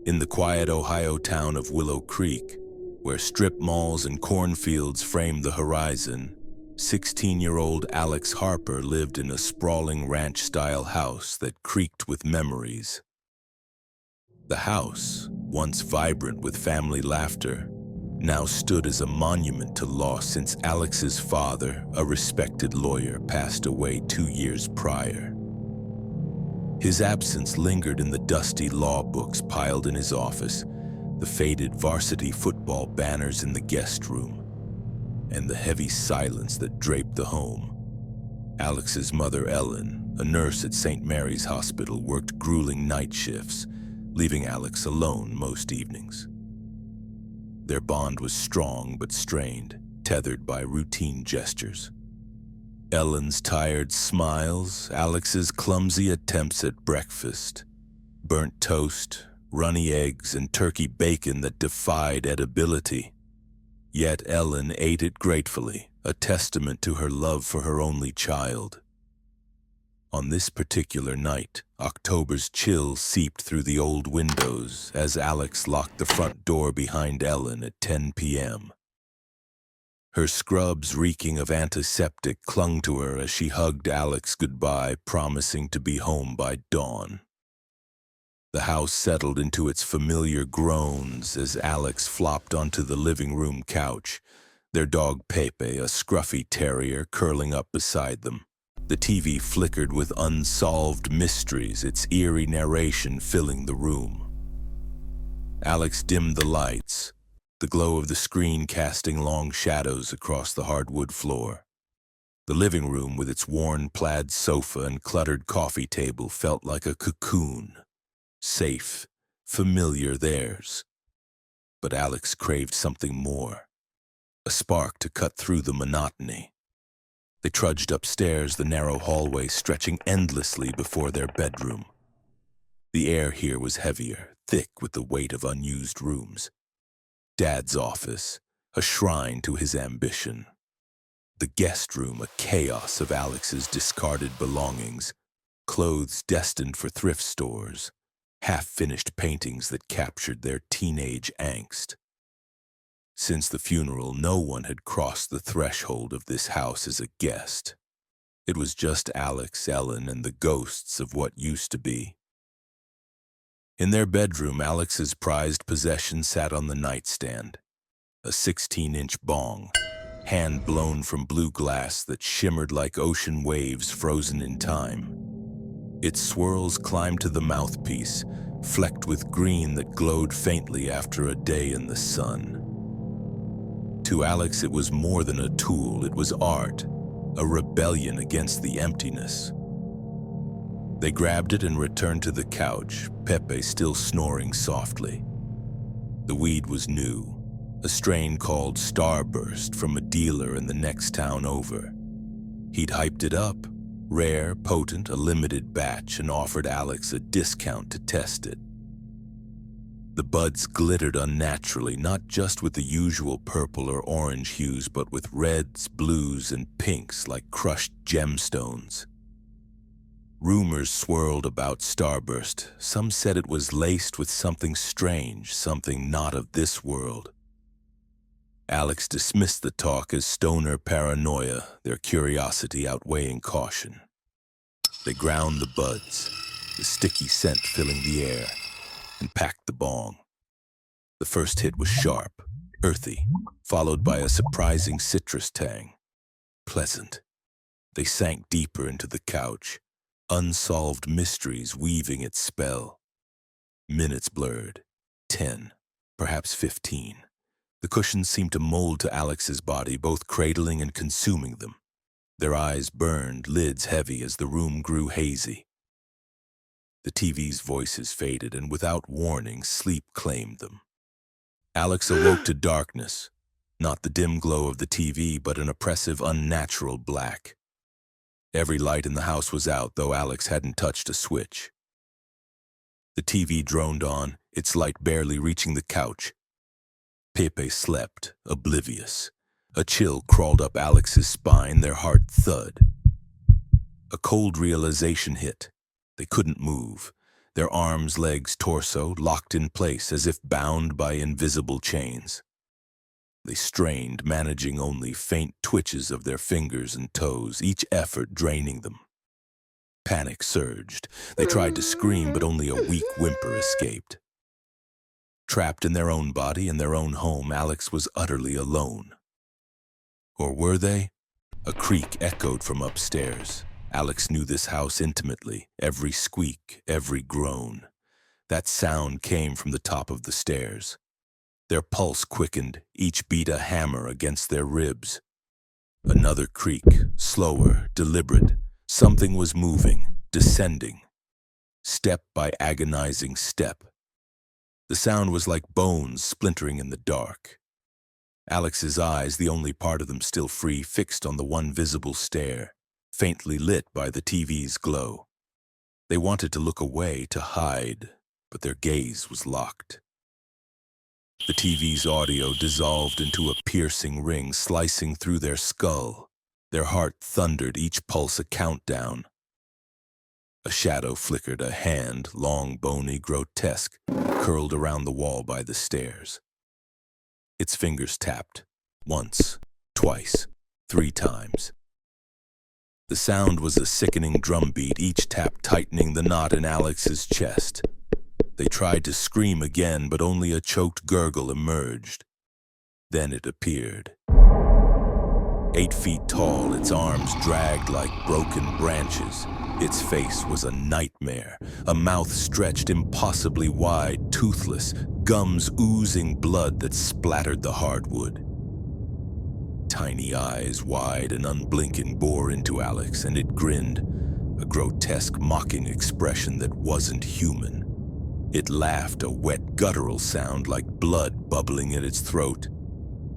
In the quiet Ohio town of Willow Creek, where strip malls and cornfields framed the horizon, 16-year-old Alex Harper lived in a sprawling ranch-style house that creaked with memories. The house, once vibrant with family laughter, now stood as a monument to loss since Alex's father, a respected lawyer, passed away 2 years prior. His absence lingered in the dusty law books piled in his office, the faded varsity football banners in the guest room, and the heavy silence that draped the home. Alex's mother, Ellen, a nurse at St. Mary's Hospital, worked grueling night shifts, leaving Alex alone most evenings. Their bond was strong but strained, tethered by routine gestures. Ellen's tired smiles, Alex's clumsy attempts at breakfast, burnt toast, runny eggs, and turkey bacon that defied edibility. Yet Ellen ate it gratefully, a testament to her love for her only child. On this particular night, October's chill seeped through the old windows as Alex locked the front door behind Ellen at 10 p.m. Her scrubs reeking of antiseptic clung to her as she hugged Alex goodbye, promising to be home by dawn. The house settled into its familiar groans as Alex flopped onto the living room couch, their dog Pepe, a scruffy terrier, curling up beside them. The TV flickered with unsolved mysteries, its eerie narration filling the room. Alex dimmed the lights, the glow of the screen casting long shadows across the hardwood floor. The living room, with its worn plaid sofa and cluttered coffee table, felt like a cocoon. Safe, familiar theirs. But Alex craved something more, a spark to cut through the monotony. They trudged upstairs, the narrow hallway stretching endlessly before their bedroom. The air here was heavier, thick with the weight of unused rooms. Dad's office, a shrine to his ambition. The guest room, a chaos of Alex's discarded belongings, clothes destined for thrift stores, half-finished paintings that captured their teenage angst. Since the funeral, no one had crossed the threshold of this house as a guest. It was just Alex, Ellen, and the ghosts of what used to be. In their bedroom, Alex's prized possession sat on the nightstand, a 16-inch bong, hand-blown from blue glass that shimmered like ocean waves frozen in time. Its swirls climbed to the mouthpiece, flecked with green that glowed faintly after a day in the sun. To Alex, it was more than a tool, it was art, a rebellion against the emptiness. They grabbed it and returned to the couch, Pepe still snoring softly. The weed was new, a strain called Starburst from a dealer in the next town over. He'd hyped it up, rare, potent, a limited batch, and offered Alex a discount to test it. The buds glittered unnaturally, not just with the usual purple or orange hues, but with reds, blues, and pinks like crushed gemstones. Rumors swirled about Starburst. Some said it was laced with something strange, something not of this world. Alex dismissed the talk as stoner paranoia, their curiosity outweighing caution. They ground the buds, the sticky scent filling the air, and packed the bong. The first hit was sharp, earthy, followed by a surprising citrus tang. Pleasant. They sank deeper into the couch, unsolved mysteries weaving its spell. Minutes blurred. 10, perhaps 15. The cushions seemed to mold to Alex's body, both cradling and consuming them. Their eyes burned, lids heavy as the room grew hazy. The TV's voices faded, and without warning, sleep claimed them. Alex awoke to darkness, not the dim glow of the TV, but an oppressive, unnatural black. Every light in the house was out, though Alex hadn't touched a switch. The TV droned on, its light barely reaching the couch. Pepe slept, oblivious. A chill crawled up Alex's spine, their heart thud. A cold realization hit. They couldn't move. their arms, legs, torso locked in place as if bound by invisible chains. They strained, managing only faint twitches of their fingers and toes, each effort draining them. Panic surged. They tried to scream, but only a weak whimper escaped. Trapped in their own body, in their own home, Alex was utterly alone. Or were they? A creak echoed from upstairs. Alex knew this house intimately, every squeak, every groan. That sound came from the top of the stairs. Their pulse quickened, each beat a hammer against their ribs. Another creak, slower, deliberate. Something was moving, descending. Step by agonizing step. The sound was like bones splintering in the dark. Alex's eyes, the only part of them still free, fixed on the one visible stair, faintly lit by the TV's glow. They wanted to look away, to hide, but their gaze was locked. The TV's audio dissolved into a piercing ring, slicing through their skull. Their heart thundered, each pulse a countdown. A shadow flickered, a hand, long, bony, grotesque, curled around the wall by the stairs. Its fingers tapped, once, twice, 3 times. The sound was a sickening drumbeat, each tap tightening the knot in Alex's chest. They tried to scream again, but only a choked gurgle emerged. Then it appeared. 8 feet tall, its arms dragged like broken branches. Its face was a nightmare, a mouth stretched impossibly wide, toothless, gums oozing blood that splattered the hardwood. Tiny eyes, wide and unblinking, bore into Alex, and it grinned, a grotesque, mocking expression that wasn't human. It laughed, a wet, guttural sound like blood bubbling in its throat.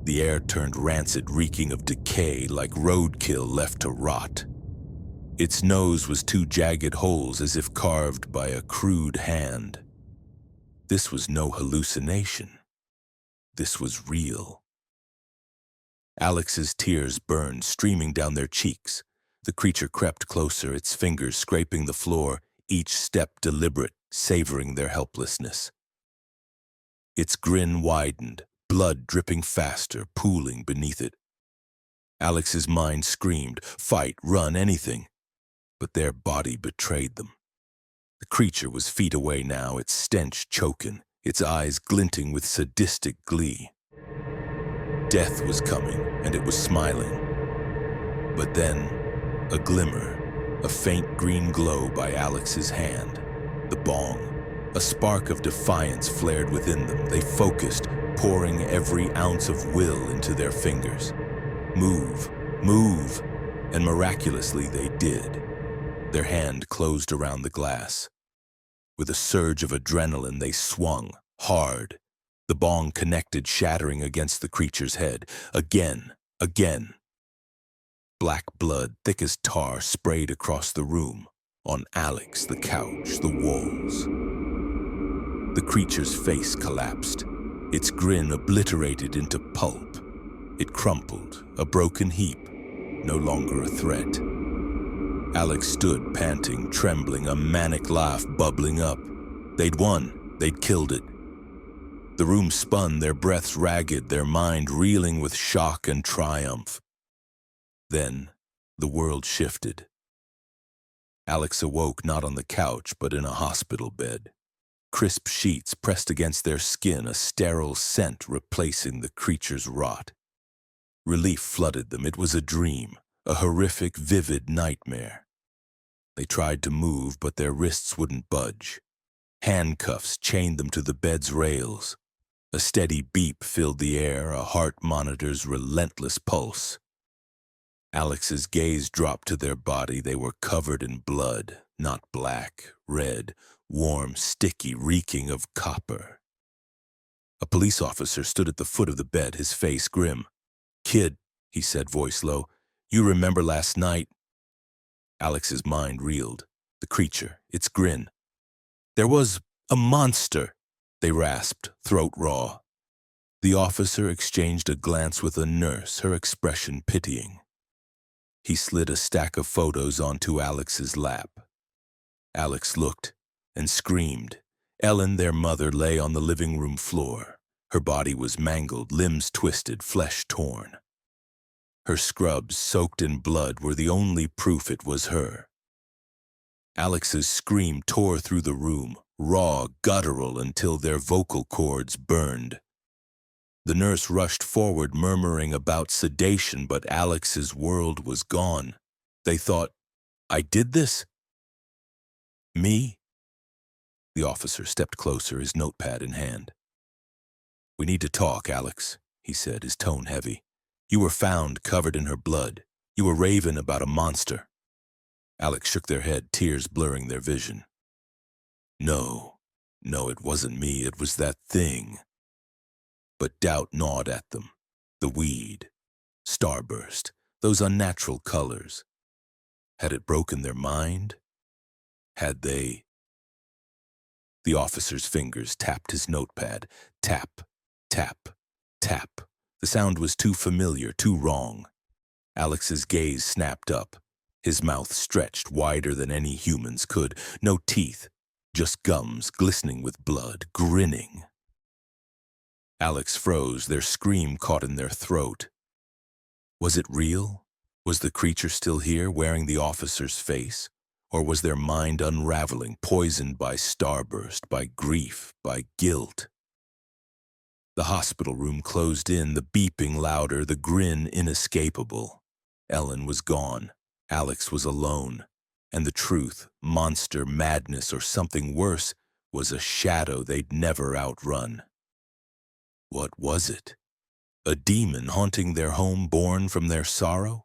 The air turned rancid, reeking of decay, like roadkill left to rot. Its nose was 2 jagged holes as if carved by a crude hand. This was no hallucination. This was real. Alex's tears burned, streaming down their cheeks. The creature crept closer, its fingers scraping the floor, each step deliberate, savoring their helplessness. Its grin widened, blood dripping faster, pooling beneath it. Alex's mind screamed, fight, run, anything. But their body betrayed them. The creature was feet away now, its stench choking, its eyes glinting with sadistic glee. Death was coming, and it was smiling. But then, a glimmer, a faint green glow by Alex's hand. The bong. A spark of defiance flared within them. They focused, pouring every ounce of will into their fingers. Move, move, and miraculously they did. Their hand closed around the glass. With a surge of adrenaline, they swung, hard. The bong connected, shattering against the creature's head. Again, again. Black blood, thick as tar, sprayed across the room. On Alex, the couch, the walls. The creature's face collapsed. Its grin obliterated into pulp. It crumpled, a broken heap, no longer a threat. Alex stood, panting, trembling, a manic laugh bubbling up. They'd won. They'd killed it. The room spun, their breaths ragged, their mind reeling with shock and triumph. Then, the world shifted. Alex awoke not on the couch, but in a hospital bed. Crisp sheets pressed against their skin, a sterile scent replacing the creature's rot. Relief flooded them. It was a dream, a horrific, vivid nightmare. They tried to move, but their wrists wouldn't budge. Handcuffs chained them to the bed's rails. A steady beep filled the air, a heart monitor's relentless pulse. Alex's gaze dropped to their body. They were covered in blood, not black, red, warm, sticky, reeking of copper. A police officer stood at the foot of the bed, his face grim. "Kid," he said, voice low, "you remember last night?" Alex's mind reeled. The creature, its grin. "There was a monster," they rasped, throat raw. The officer exchanged a glance with a nurse, her expression pitying. He slid a stack of photos onto Alex's lap. Alex looked, and screamed. Ellen, their mother, lay on the living room floor. Her body was mangled, limbs twisted, flesh torn. Her scrubs, soaked in blood, were the only proof it was her. Alex's scream tore through the room, raw, guttural, until their vocal cords burned. The nurse rushed forward, murmuring about sedation, but Alex's world was gone. They thought, "I did this? Me?" The officer stepped closer, his notepad in hand. "We need to talk, Alex," he said, his tone heavy. "You were found covered in her blood. You were raving about a monster." Alex shook their head, tears blurring their vision. No, it wasn't me. It was that thing." But doubt gnawed at them. The weed, starburst, those unnatural colors. Had it broken their mind? Had they? The officer's fingers tapped his notepad. Tap, tap, tap. The sound was too familiar, too wrong. Alex's gaze snapped up, his mouth stretched wider than any humans could. No teeth, just gums glistening with blood, grinning. Alex froze, their scream caught in their throat. Was it real? Was the creature still here, wearing the officer's face? Or was their mind unraveling, poisoned by starburst, by grief, by guilt? The hospital room closed in, the beeping louder, the grin inescapable. Ellen was gone. Alex was alone. And the truth, monster, madness, or something worse, was a shadow they'd never outrun. What was it? A demon haunting their home, born from their sorrow?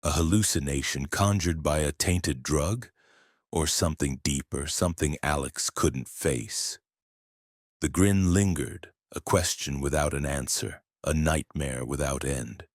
A hallucination conjured by a tainted drug? Or something deeper, something Alex couldn't face? The grin lingered, a question without an answer, a nightmare without end.